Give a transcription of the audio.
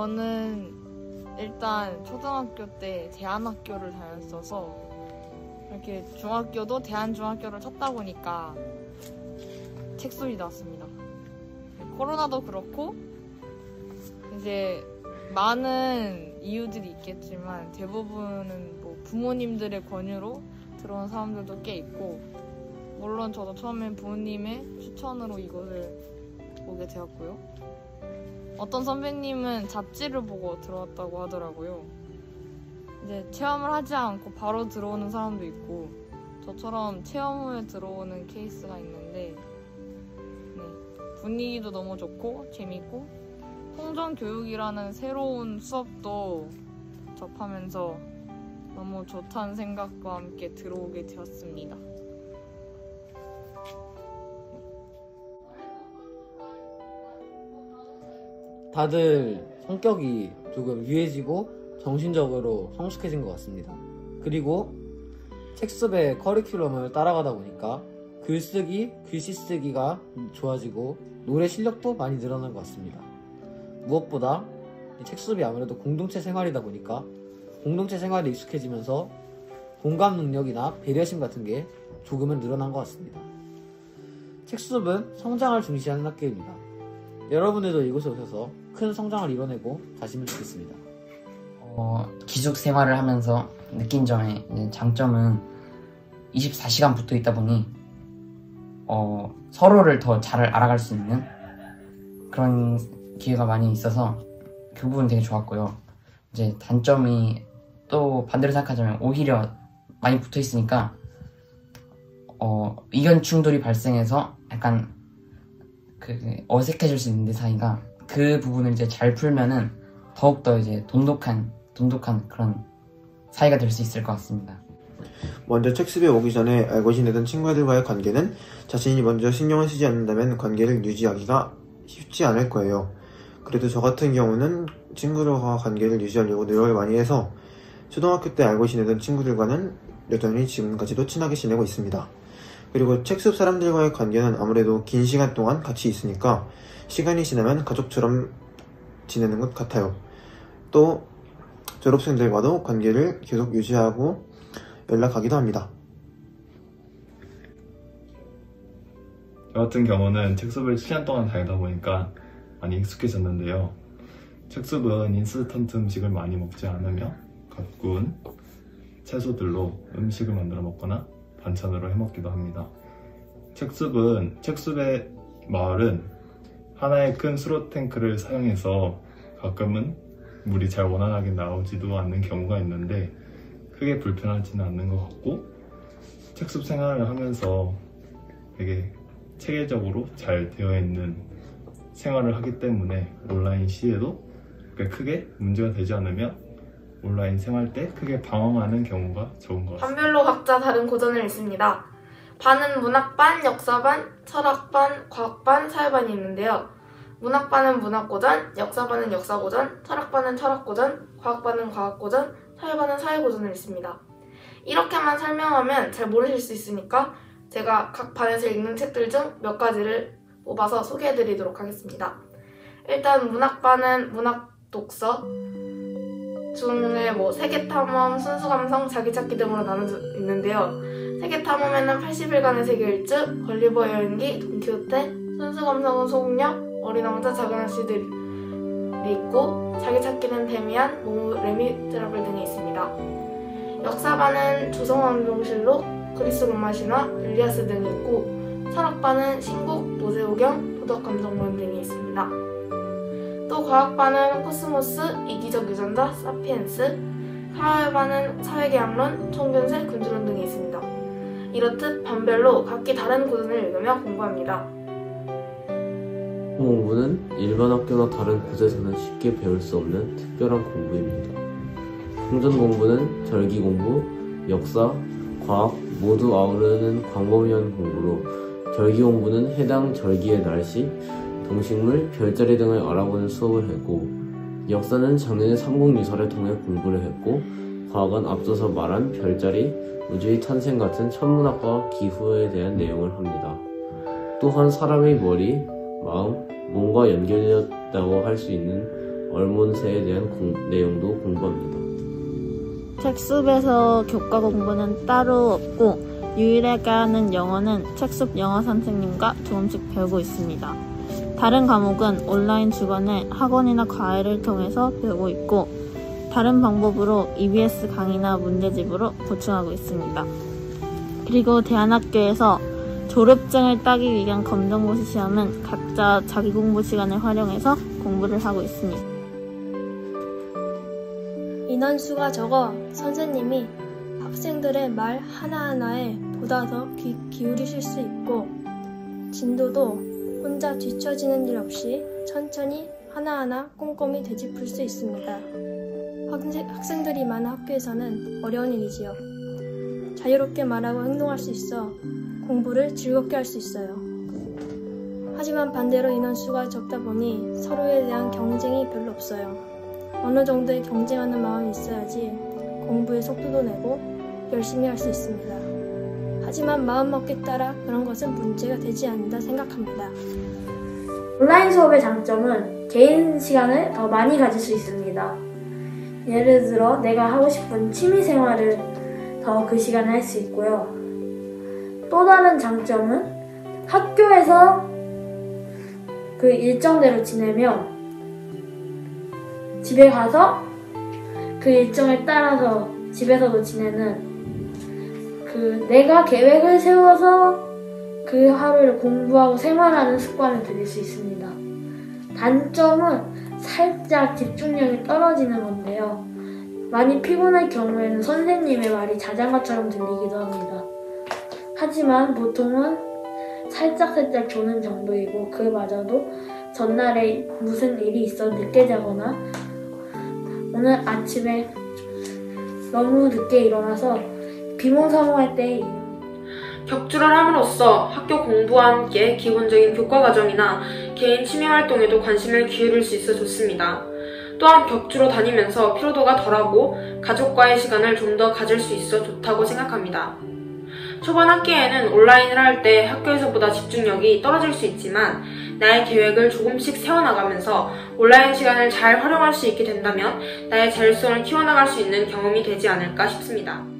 저는 일단 초등학교 때 대안학교를 다녔어서 이렇게 중학교도 대안중학교를 찾다 보니까 책술이 나왔습니다. 코로나도 그렇고 이제 많은 이유들이 있겠지만 대부분은 뭐 부모님들의 권유로 들어온 사람들도 꽤 있고, 물론 저도 처음엔 부모님의 추천으로 이곳을 오게 되었고요. 어떤 선배님은 잡지를 보고 들어왔다고 하더라고요. 이제 체험을 하지 않고 바로 들어오는 사람도 있고, 저처럼 체험 후에 들어오는 케이스가 있는데, 분위기도 너무 좋고 재밌고, 통전교육이라는 새로운 수업도 접하면서 너무 좋다는 생각과 함께 들어오게 되었습니다. 다들 성격이 조금 유해지고 정신적으로 성숙해진 것 같습니다. 그리고 책습의 커리큘럼을 따라가다 보니까 글씨 쓰기가 좋아지고 노래 실력도 많이 늘어난 것 같습니다. 무엇보다 책습이 아무래도 공동체 생활이다 보니까 공동체 생활에 익숙해지면서 공감 능력이나 배려심 같은 게 조금은 늘어난 것 같습니다. 책습은 성장을 중시하는 학교입니다. 여러분들도 이곳에 오셔서 큰 성장을 이뤄내고 가시면 좋겠습니다. 기숙 생활을 하면서 느낀 장점은 24시간 붙어 있다 보니 서로를 더 잘 알아갈 수 있는 그런 기회가 많이 있어서 그 부분 되게 좋았고요. 이제 단점이 또 반대로 생각하자면 오히려 많이 붙어 있으니까 의견 충돌이 발생해서 약간 어색해질 수 있는데 사이가, 그 부분을 이제 잘 풀면은 더욱더 이제 돈독한 그런 사이가 될 수 있을 것 같습니다. 먼저 책습에 오기 전에 알고 지내던 친구들과의 관계는 자신이 먼저 신경을 쓰지 않는다면 관계를 유지하기가 쉽지 않을 거예요. 그래도 저 같은 경우는 친구들과 관계를 유지하려고 노력을 많이 해서 초등학교 때 알고 지내던 친구들과는 여전히 지금까지도 친하게 지내고 있습니다. 그리고 책습 사람들과의 관계는 아무래도 긴 시간 동안 같이 있으니까 시간이 지나면 가족처럼 지내는 것 같아요. 또 졸업생들과도 관계를 계속 유지하고 연락하기도 합니다. 저 같은 경우는 책습을 7년 동안 다니다 보니까 많이 익숙해졌는데요. 책습은 인스턴트 음식을 많이 먹지 않으며 가꾼 채소들로 음식을 만들어 먹거나 반찬으로 해먹기도 합니다. 책습의 마을은 하나의 큰 수로 탱크를 사용해서 가끔은 물이 잘 원활하게 나오지도 않는 경우가 있는데 크게 불편하지는 않는 것 같고, 책습 생활을 하면서 되게 체계적으로 잘 되어 있는 생활을 하기 때문에 온라인 시에도 크게 문제가 되지 않으며 온라인 생활 때 크게 방황하는 경우가 적은 것 같습니다. 반별로 각자 다른 고전을 읽습니다. 반은 문학반, 역사반, 철학반, 과학반, 사회반이 있는데요. 문학반은 문학고전, 역사반은 역사고전, 철학반은 철학고전, 과학반은 과학고전, 사회반은 사회고전을 읽습니다. 이렇게만 설명하면 잘 모르실 수 있으니까 제가 각 반에서 읽는 책들 중 몇 가지를 뽑아서 소개해드리도록 하겠습니다. 일단 문학반은 문학독서 중에 세계탐험, 순수감성, 자기찾기 등으로 나눠져 있는데요. 세계탐험에는 80일간의 세계일주, 걸리버 여행기, 돈키호테, 순수감성은 소국역, 어린 왕자, 작은 아씨들이 있고, 자기찾기는 데미안, 모모, 레미제라블 등이 있습니다. 역사반은 조선왕정실록, 그리스 로마 신화, 일리아스 등이 있고, 철학반은 신국, 노세오경, 도덕감정론 등이 있습니다. 또 과학반은 코스모스, 이기적 유전자, 사피엔스, 사회반은 사회계약론, 총균세, 군주론 등이 있습니다. 이렇듯 반별로 각기 다른 고전을 읽으며 공부합니다. 공부는 일반 학교나 다른 곳에서는 쉽게 배울 수 없는 특별한 공부입니다. 공전 공부는 절기 공부, 역사, 과학 모두 아우르는 광범위한 공부로, 절기 공부는 해당 절기의 날씨, 동식물, 별자리 등을 알아보는 수업을 했고, 역사는 작년에 삼국유사를 통해 공부를 했고, 과학은 앞서서 말한 별자리, 우주의 탄생 같은 천문학과 기후에 대한 내용을 합니다. 또한 사람의 머리, 마음, 몸과 연결되었다고 할 수 있는 얼몬세에 대한 내용도 공부합니다. 책숲에서 교과 공부는 따로 없고 유일하게 하는 영어는 책숲 영어 선생님과 조금씩 배우고 있습니다. 다른 과목은 온라인 주간에 학원이나 과외를 통해서 배우고 있고 다른 방법으로 EBS 강의나 문제집으로 보충하고 있습니다. 그리고 대안학교에서 졸업증을 따기 위한 검정고시 시험은 각자 자기 공부 시간을 활용해서 공부를 하고 있습니다. 인원수가 적어 선생님이 학생들의 말 하나하나에 보다 더 귀 기울이실 수 있고 진도도 혼자 뒤처지는 일 없이 천천히 하나하나 꼼꼼히 되짚을 수 있습니다. 학생들이 많은 학교에서는 어려운 일이지요. 자유롭게 말하고 행동할 수 있어 공부를 즐겁게 할 수 있어요. 하지만 반대로 인원수가 적다 보니 서로에 대한 경쟁이 별로 없어요. 어느 정도의 경쟁하는 마음이 있어야지 공부의 속도도 내고 열심히 할 수 있습니다. 하지만 마음먹기에 따라 그런 것은 문제가 되지 않는다 생각합니다. 온라인 수업의 장점은 개인 시간을 더 많이 가질 수 있습니다. 예를 들어 내가 하고 싶은 취미생활을 더 그 시간에 할 수 있고요. 또 다른 장점은 학교에서 그 일정대로 지내면 집에 가서 그 일정에 따라서 집에서도 지내는 내가 계획을 세워서 그 하루를 공부하고 생활하는 습관을 들일 수 있습니다. 단점은 살짝 집중력이 떨어지는 건데요. 많이 피곤할 경우에는 선생님의 말이 자장가처럼 들리기도 합니다. 하지만 보통은 살짝 조는 정도이고 그마저도 전날에 무슨 일이 있어 늦게 자거나 오늘 아침에 너무 늦게 일어나서 비몽사몽할 때에 격주를 함으로써 학교 공부와 함께 기본적인 교과 과정이나 개인 취미 활동에도 관심을 기울일 수 있어 좋습니다. 또한 격주로 다니면서 피로도가 덜하고 가족과의 시간을 좀 더 가질 수 있어 좋다고 생각합니다. 초반 학기에는 온라인을 할 때 학교에서보다 집중력이 떨어질 수 있지만 나의 계획을 조금씩 세워나가면서 온라인 시간을 잘 활용할 수 있게 된다면 나의 자율성을 키워나갈 수 있는 경험이 되지 않을까 싶습니다.